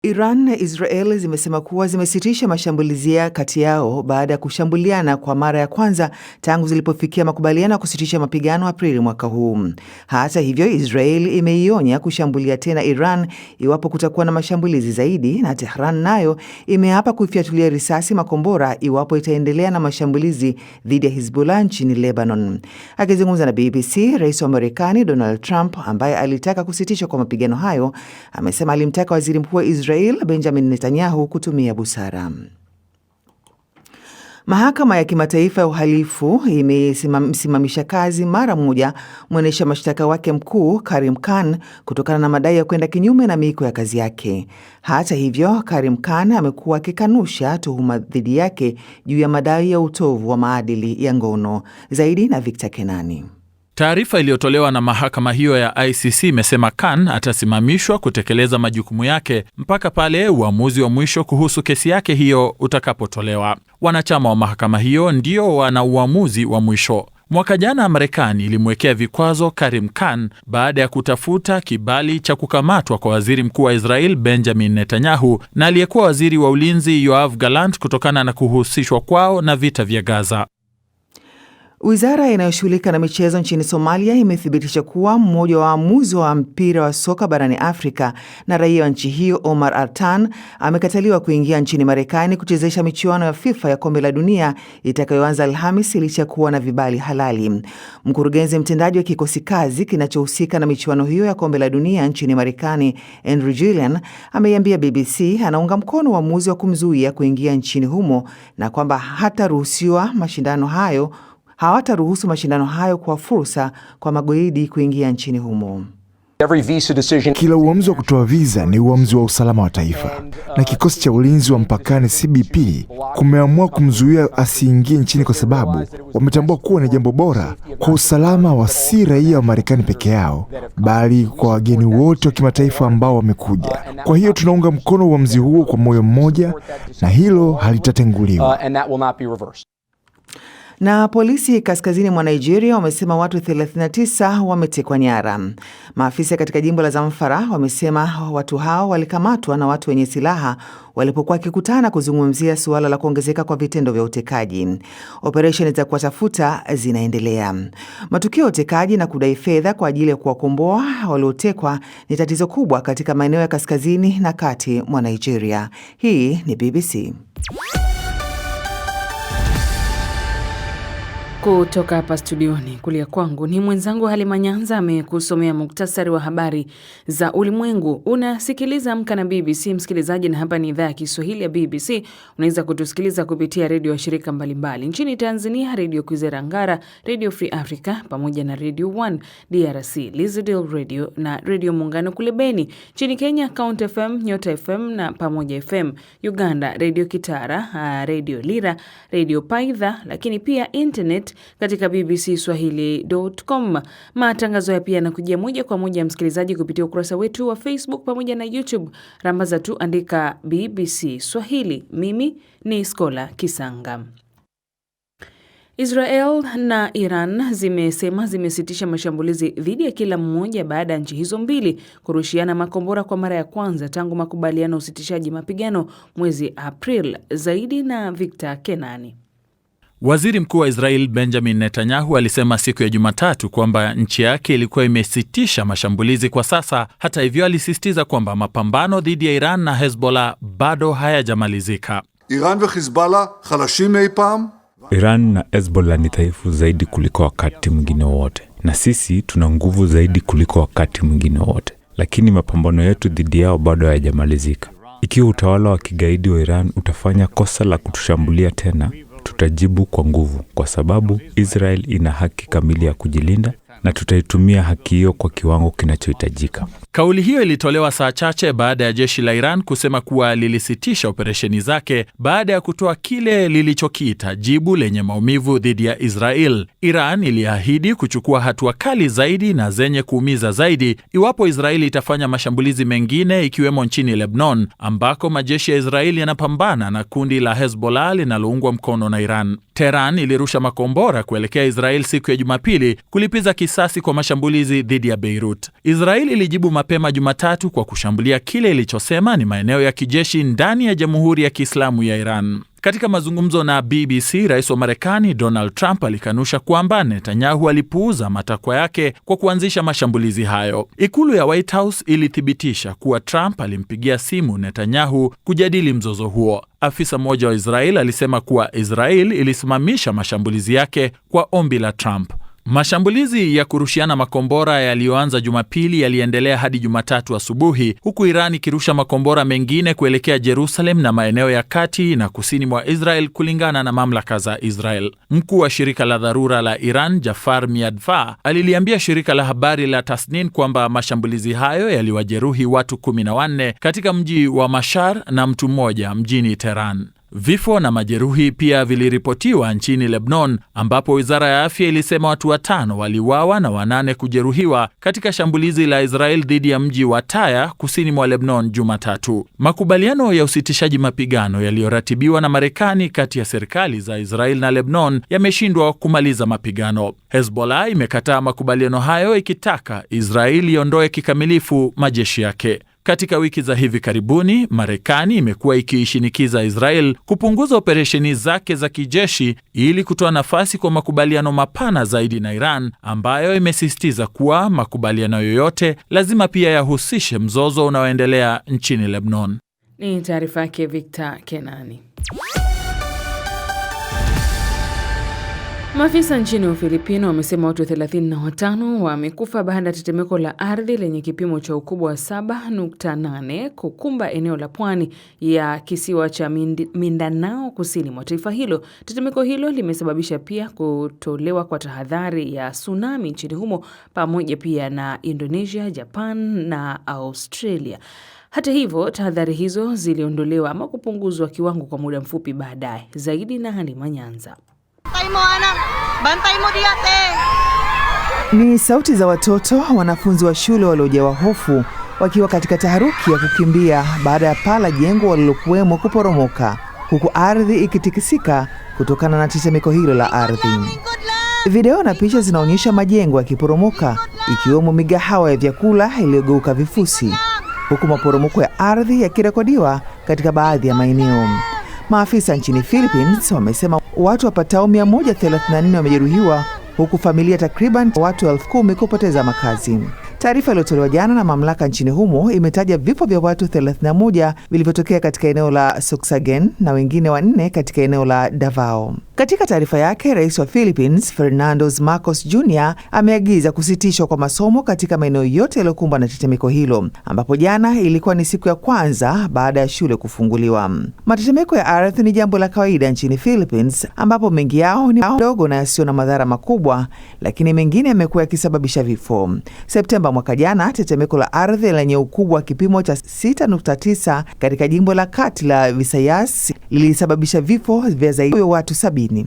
Iran na Israel zimesema kuwa zimesitisha mashambulizi kati yao baada ya kushambuliana kwa mara ya kwanza tangu zilipofikia makubaliano ya kusitisha mapigano Aprili mwaka huu. Hata hivyo, Israel imeionya kushambulia tena Iran iwapo kutakuwa na mashambulizi zaidi, na Tehran nayo imeapa kuifyatulia risasi makombora iwapo itaendelea na mashambulizi dhidi ya Hezbollah nchini Lebanon. Akizungumza na BBC, Rais wa Marekani Donald Trump, ambaye alitaka kusitishwa kwa mapigano hayo, amesema alimtaka Waziri Mkuu wa Israel Benjamin Netanyahu kutumia busara. Mahakama ya Kimataifa ya Uhalifu imesimamisha kazi mara moja mwendesha mashtaka wake mkuu Karim Khan kutokana na madai ya kwenda kinyume na miiko ya kazi yake. Hata hivyo, Karim Khan amekuwa akikanusha tuhuma dhidi yake juu ya madai ya utovu wa maadili ya ngono. Zaidi na Victor Kenani. Taarifa iliyotolewa na mahakama hiyo ya ICC imesema Khan atasimamishwa kutekeleza majukumu yake mpaka pale uamuzi wa mwisho kuhusu kesi yake hiyo utakapotolewa. Wanachama wa mahakama hiyo ndio wana uamuzi wa mwisho. Mwaka jana Marekani ilimwekea vikwazo Karim Khan baada ya kutafuta kibali cha kukamatwa kwa Waziri Mkuu wa Israel Benjamin Netanyahu na aliyekuwa Waziri wa Ulinzi Yoav Gallant kutokana na kuhusishwa kwao na vita vya Gaza. Wizara inayoshughulika na michezo nchini Somalia imethibitisha kuwa mmoja wa waamuzi wa mpira wa soka barani Afrika na raia wa nchi hiyo Omar Artan amekataliwa kuingia nchini Marekani kuchezesha michuano ya FIFA ya Kombe la Dunia itakayoanza Alhamisi licha kuwa na vibali halali. Mkurugenzi mtendaji wa kikosi kazi kinachohusika na michuano hiyo ya Kombe la Dunia nchini Marekani, Andrew Gillian, ameiambia BBC anaunga mkono uamuzi wa kumzuia kuingia nchini humo na kwamba hawataruhusu mashindano hayo kwa fursa kwa magaidi kuingia nchini humo. Kila uamuzi wa kutoa visa ni uamuzi wa usalama wa taifa, na kikosi cha ulinzi wa mpakani CBP kumeamua kumzuia asiingie nchini kwa sababu wametambua kuwa ni jambo bora kwa usalama wa si raia wa Marekani peke yao, bali kwa wageni wote wa kimataifa ambao wamekuja. Kwa hiyo tunaunga mkono uamuzi huo kwa moyo mmoja, na hilo halitatenguliwa. Na polisi kaskazini mwa Nigeria wamesema watu 39 wametekwa nyara. Maafisa katika jimbo la Zamfara wamesema watu hao walikamatwa na watu wenye silaha walipokuwa wakikutana kuzungumzia suala la kuongezeka kwa vitendo vya utekaji. Operesheni za kuwatafuta zinaendelea. Matukio ya utekaji na kudai fedha kwa ajili ya kuwakomboa waliotekwa ni tatizo kubwa katika maeneo ya kaskazini na kati mwa Nigeria. Hii ni BBC. Kutoka hapa studioni kulia kwangu ni mwenzangu Halima Nyanza amekusomea muktasari wa habari za ulimwengu. Unasikiliza Amka na BBC, msikilizaji, na hapa ni idhaa ya Kiswahili ya BBC. Unaweza kutusikiliza kupitia redio wa shirika mbalimbali. Nchini Tanzania, Radio Kwizera Ngara, Radio Free Africa pamoja na Radio 1, DRC Lizadel Radio na Radio Muungano kule Beni. Nchini Kenya, Count FM, Nyota FM na Pamoja FM. Uganda, Radio Kitara, Radio Lira, Radio Paidha, lakini pia internet katika bbcswahili.com. Matangazo ya pia yanakujia moja kwa moja msikilizaji kupitia ukurasa wetu wa Facebook pamoja na YouTube. Rambaza tu andika BBC Swahili. Mimi ni Skola Kisanga. Israel na Iran zimesema zimesitisha mashambulizi dhidi ya kila mmoja baada ya nchi hizo mbili kurushiana makombora kwa mara ya kwanza tangu makubaliano usitishaji mapigano mwezi April. Zaidi na Victor Kenani. Waziri Mkuu wa Israel Benjamin Netanyahu alisema siku ya Jumatatu kwamba nchi yake ilikuwa imesitisha mashambulizi kwa sasa. Hata hivyo, alisisitiza kwamba mapambano dhidi ya Iran na Hezbollah bado hayajamalizika. Iran na Hezbollah ni dhaifu zaidi kuliko wakati mwingine wote, na sisi tuna nguvu zaidi kuliko wakati mwingine wote, lakini mapambano yetu dhidi yao bado hayajamalizika. Ikiwa utawala wa kigaidi wa Iran utafanya kosa la kutushambulia tena, tutajibu kwa nguvu, kwa sababu Israel ina haki kamili ya kujilinda na tutaitumia haki hiyo kwa kiwango kinachohitajika. Kauli hiyo ilitolewa saa chache baada ya jeshi la Iran kusema kuwa lilisitisha operesheni zake baada ya kutoa kile lilichokiita jibu lenye maumivu dhidi ya Israel. Iran iliahidi kuchukua hatua kali zaidi na zenye kuumiza zaidi iwapo Israel itafanya mashambulizi mengine, ikiwemo nchini Lebanon ambako majeshi ya Israel yanapambana na kundi la Hezbollah linaloungwa mkono na Iran. Tehran ilirusha makombora kuelekea Israel siku ya Jumapili kulipiza kisasi kwa mashambulizi dhidi ya Beirut. Israel ilijibu mapema Jumatatu kwa kushambulia kile ilichosema ni maeneo ya kijeshi ndani ya Jamhuri ya Kiislamu ya Iran. Katika mazungumzo na BBC, rais wa Marekani Donald Trump alikanusha kwamba Netanyahu alipuuza matakwa yake kwa kuanzisha mashambulizi hayo. Ikulu ya White House ilithibitisha kuwa Trump alimpigia simu Netanyahu kujadili mzozo huo. Afisa mmoja wa Israel alisema kuwa Israel ilisimamisha mashambulizi yake kwa ombi la Trump. Mashambulizi ya kurushiana makombora yaliyoanza Jumapili yaliendelea hadi Jumatatu asubuhi, huku Iran ikirusha makombora mengine kuelekea Jerusalem na maeneo ya kati na kusini mwa Israel, kulingana na mamlaka za Israel. Mkuu wa shirika la dharura la Iran, Jafar Miadva, aliliambia shirika la habari la Tasnin kwamba mashambulizi hayo yaliwajeruhi watu 14 katika mji wa Mashar na mtu mmoja mjini Tehran. Vifo na majeruhi pia viliripotiwa nchini Lebanon, ambapo wizara ya afya ilisema watu 5 waliuawa na 8 kujeruhiwa katika shambulizi la Israel dhidi ya mji wa Taya kusini mwa Lebanon Jumatatu. Makubaliano ya usitishaji mapigano yaliyoratibiwa na Marekani kati ya serikali za Israel na Lebanon yameshindwa kumaliza mapigano. Hezbollah imekataa makubaliano hayo, ikitaka Israel iondoe kikamilifu majeshi yake. Katika wiki za hivi karibuni, Marekani imekuwa ikiishinikiza Israel kupunguza operesheni zake za kijeshi ili kutoa nafasi kwa makubaliano mapana zaidi na Iran, ambayo imesisitiza kuwa makubaliano yoyote lazima pia yahusishe mzozo unaoendelea nchini Lebanon. Ni taarifa yake Victor Kenani. Maafisa nchini Ufilipino wamesema watu 35 wamekufa baada ya tetemeko la ardhi lenye kipimo cha ukubwa wa 7.8 kukumba eneo la pwani ya kisiwa cha Mindanao kusini mwa taifa hilo. Tetemeko hilo limesababisha pia kutolewa kwa tahadhari ya tsunami nchini humo, pamoja pia na Indonesia, Japan na Australia. Hata hivyo, tahadhari hizo ziliondolewa ama kupunguzwa kiwango kwa muda mfupi baadaye. Zaidi na Halima Nyanza. Ni sauti za watoto wanafunzi wa shule waliojawa hofu wakiwa katika taharuki ya kukimbia baada ya paa la jengo walilokuwemo kuporomoka, huku ardhi ikitikisika kutokana na tetemeko hilo la ardhi. Video na picha zinaonyesha majengo yakiporomoka, ikiwemo migahawa ya vyakula iliyogeuka vifusi, huku maporomoko ya ardhi yakirekodiwa katika baadhi ya maeneo. Maafisa nchini Philippines wamesema watu wapatao 134 wamejeruhiwa, huku familia takriban watu 10,000 kupoteza makazi. Taarifa iliyotolewa jana na mamlaka nchini humo imetaja vifo vya watu 31 vilivyotokea katika eneo la Sorsogon na wengine 4 katika eneo la Davao. Katika taarifa yake, Rais wa Philippines Ferdinand Marcos Jr. ameagiza kusitishwa kwa masomo katika maeneo yote yaliyokumbwa na tetemeko hilo, ambapo jana ilikuwa ni siku ya kwanza baada ya shule kufunguliwa. Matetemeko ya ardhi ni jambo la kawaida nchini Philippines, ambapo mengi yao ni madogo na yasiyo na madhara makubwa, lakini mengine yamekuwa yakisababisha vifo. Septemba mwaka jana, tetemeko la ardhi lenye ukubwa wa kipimo cha 6.9 katika jimbo la kati la Visayas lilisababisha vifo vya zaidi ya watu 70.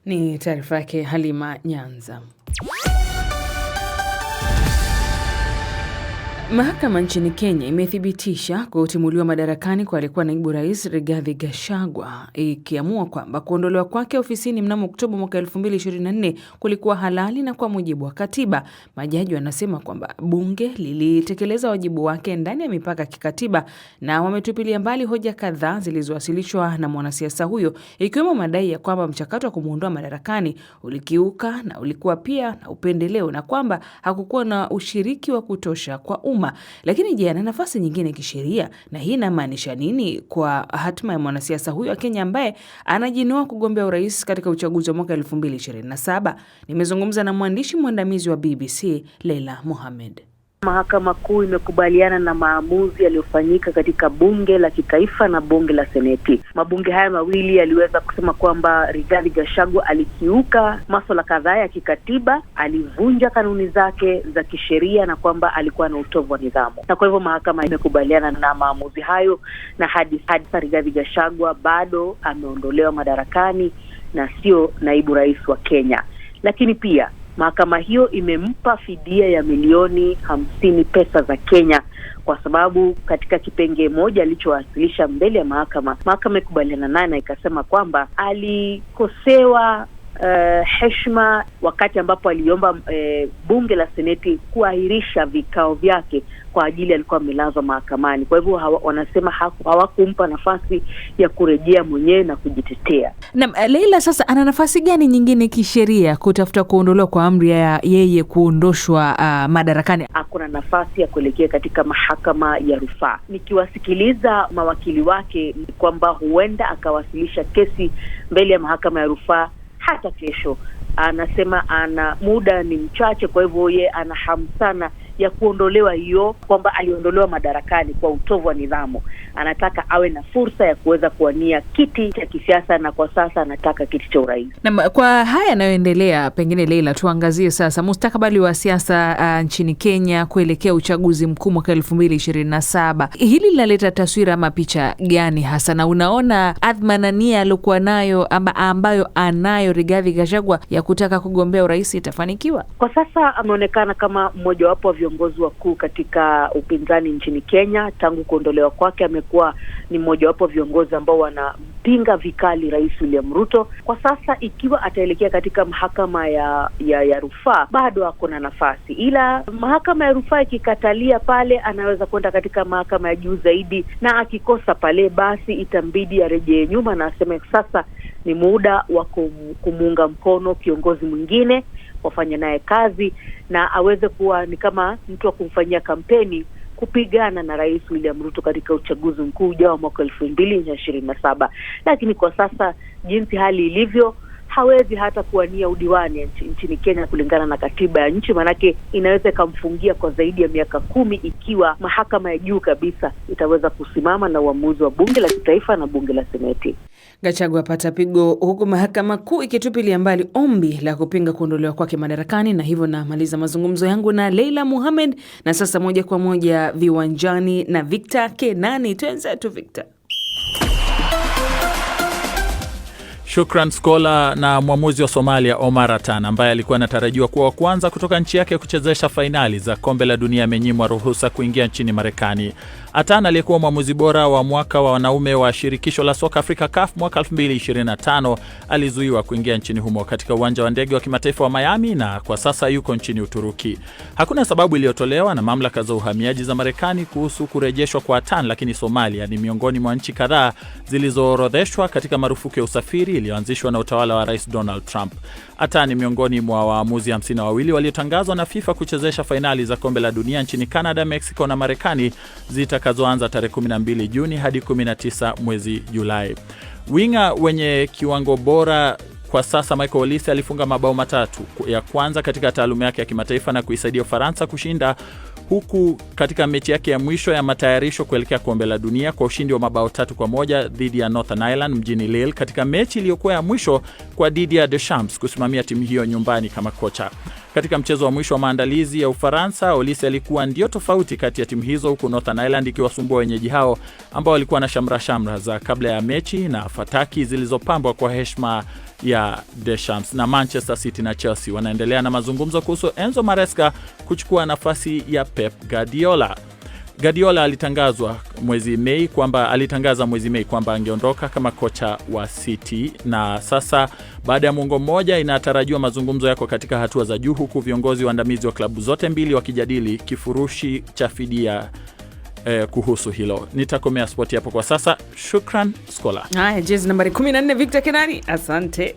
Ni taarifa yake Halima Nyanza. Mahakama nchini Kenya imethibitisha kutimuliwa madarakani kwa aliyekuwa naibu rais Rigathi Gachagua, ikiamua kwamba kuondolewa kwake ofisini mnamo Oktoba mwaka 2024 kulikuwa halali na kwa mujibu wa katiba. Majaji wanasema kwamba bunge lilitekeleza wajibu wake ndani ya mipaka kikatiba, na wametupilia mbali hoja kadhaa zilizowasilishwa na mwanasiasa huyo, ikiwemo madai ya kwamba mchakato wa kumuondoa madarakani ulikiuka na ulikuwa pia na upendeleo, na kwamba hakukuwa na ushiriki wa kutosha kwa umma. Lakini je, ana nafasi nyingine kisheria? Na hii inamaanisha nini kwa hatima ya mwanasiasa huyo wa Kenya ambaye anajinoa kugombea urais katika uchaguzi wa mwaka 2027? Nimezungumza na mwandishi mwandamizi wa BBC Leila Mohamed. Mahakama Kuu imekubaliana na maamuzi yaliyofanyika katika bunge la kitaifa na bunge la seneti. Mabunge haya mawili yaliweza kusema kwamba Rigathi Gachagua alikiuka masuala kadhaa ya kikatiba, alivunja kanuni zake za kisheria, na kwamba alikuwa na utovu wa nidhamu. Na kwa hivyo mahakama imekubaliana na maamuzi hayo, na hadi Rigathi Gachagua bado ameondolewa madarakani na sio naibu rais wa Kenya. Lakini pia mahakama hiyo imempa fidia ya milioni 50 pesa za Kenya kwa sababu katika kipengee moja alichowasilisha mbele ya mahakama ikubaliana naye na ikasema kwamba alikosewa heshima wakati ambapo aliomba bunge la seneti kuahirisha vikao vyake kwa ajili alikuwa amelazwa mahakamani. Kwa hivyo wanasema hawakumpa nafasi ya kurejea mwenyewe na kujitetea. Na Leila, sasa ana nafasi gani nyingine kisheria kutafuta kuondolewa kwa amri ya yeye kuondoshwa madarakani? Hakuna nafasi ya kuelekea katika mahakama ya rufaa. Nikiwasikiliza mawakili wake ni kwamba huenda akawasilisha kesi mbele ya mahakama ya rufaa hata kesho. Anasema ana muda ni mchache, kwa hivyo yeye ana hamu sana ya kuondolewa hiyo, kwamba aliondolewa madarakani kwa utovu wa nidhamu. Anataka awe na fursa ya kuweza kuwania kiti cha kisiasa, na kwa sasa anataka kiti cha urais. Na kwa haya yanayoendelea, pengine Leila, tuangazie sasa mustakabali wa siasa nchini Kenya kuelekea uchaguzi mkuu mwaka 2027. Hili linaleta taswira ama picha gani hasa, na unaona adhma na nia aliyokuwa nayo ambayo anayo Rigathi Gachagua ya kutaka kugombea urais itafanikiwa? Kwa sasa ameonekana kama mmoja wapo wa viongozi wakuu katika upinzani nchini Kenya. Tangu kuondolewa kwake amekuwa ni mmoja wapo wa viongozi ambao wanapinga vikali Rais William Ruto. Kwa sasa ikiwa ataelekea katika mahakama ya rufaa, bado ako na nafasi, ila mahakama ya rufaa ikikatalia pale, anaweza kwenda katika mahakama ya juu zaidi, na akikosa pale, basi itambidi arejee nyuma na aseme sasa ni muda wa kumuunga mkono kiongozi mwingine, wafanye naye kazi na aweze kuwa ni kama mtu wa kumfanyia kampeni kupigana na Rais William Ruto katika uchaguzi mkuu ujao mwaka 2027. Lakini kwa sasa jinsi hali ilivyo, hawezi hata kuwania udiwani nchini Kenya kulingana na katiba ya nchi, manake inaweza kumfungia kwa zaidi ya miaka 10 ikiwa mahakama ya juu kabisa itaweza kusimama na uamuzi wa bunge la kitaifa na bunge la seneti. Gachagua apata pigo huku mahakama kuu ikitupilia mbali ombi la kupinga kuondolewa kwake madarakani. Na hivyo namaliza mazungumzo yangu na Leila Mohamed, na sasa moja kwa moja viwanjani na Victor Kenani. Twenzetu Victor. Shukran Skola. Na mwamuzi wa Somalia Omar Atan, ambaye alikuwa anatarajiwa kuwa wa kwanza kutoka nchi yake kuchezesha fainali za kombe la dunia, amenyimwa ruhusa kuingia nchini Marekani. Atan aliyekuwa mwamuzi bora wa mwaka wa wanaume wa shirikisho la soka Afrika CAF mwaka 2025 alizuiwa kuingia nchini humo katika uwanja wa ndege wa kimataifa wa Miami, na kwa sasa yuko nchini Uturuki. Hakuna sababu iliyotolewa na mamlaka za uhamiaji za Marekani kuhusu kurejeshwa kwa Atan, lakini Somalia ni miongoni mwa nchi kadhaa zilizoorodheshwa katika marufuku ya usafiri iliyoanzishwa na utawala wa Rais Donald Trump. Atan ni miongoni mwa waamuzi 52 waliotangazwa na FIFA kuchezesha fainali za kombe la dunia nchini Canada, Mexico na Marekani zitakazoanza tarehe 12 Juni hadi 19 mwezi Julai. Winga wenye kiwango bora kwa sasa Michael Olise alifunga mabao matatu ya kwanza katika taaluma yake ya kimataifa na kuisaidia Ufaransa kushinda, huku katika mechi yake ya mwisho ya matayarisho kuelekea kombe la dunia kwa ushindi wa mabao 3-1 dhidi ya Northern Ireland mjini Lille, katika mechi iliyokuwa ya mwisho kwa Didier Deschamps kusimamia timu hiyo nyumbani kama kocha. Katika mchezo wa mwisho wa maandalizi ya Ufaransa, Olise alikuwa ndio tofauti kati ya timu hizo, huku Northern Ireland ikiwasumbua wenyeji hao ambao walikuwa na shamra za kabla ya mechi na fataki zilizopambwa kwa heshima ya Deschamps. Na Manchester City na Chelsea wanaendelea na mazungumzo kuhusu Enzo Maresca kuchukua nafasi ya Pep Guardiola. Guardiola alitangaza mwezi Mei kwamba angeondoka kama kocha wa City, na sasa baada ya muongo mmoja inatarajiwa mazungumzo yako katika hatua za juu, huku viongozi waandamizi wa klabu zote mbili wakijadili kifurushi cha fidia kuhusu hilo. Nitakomea spoti hapo kwa sasa. Shukran Skola. Haya, jezi nambari 14 Victor Kenani. Asante.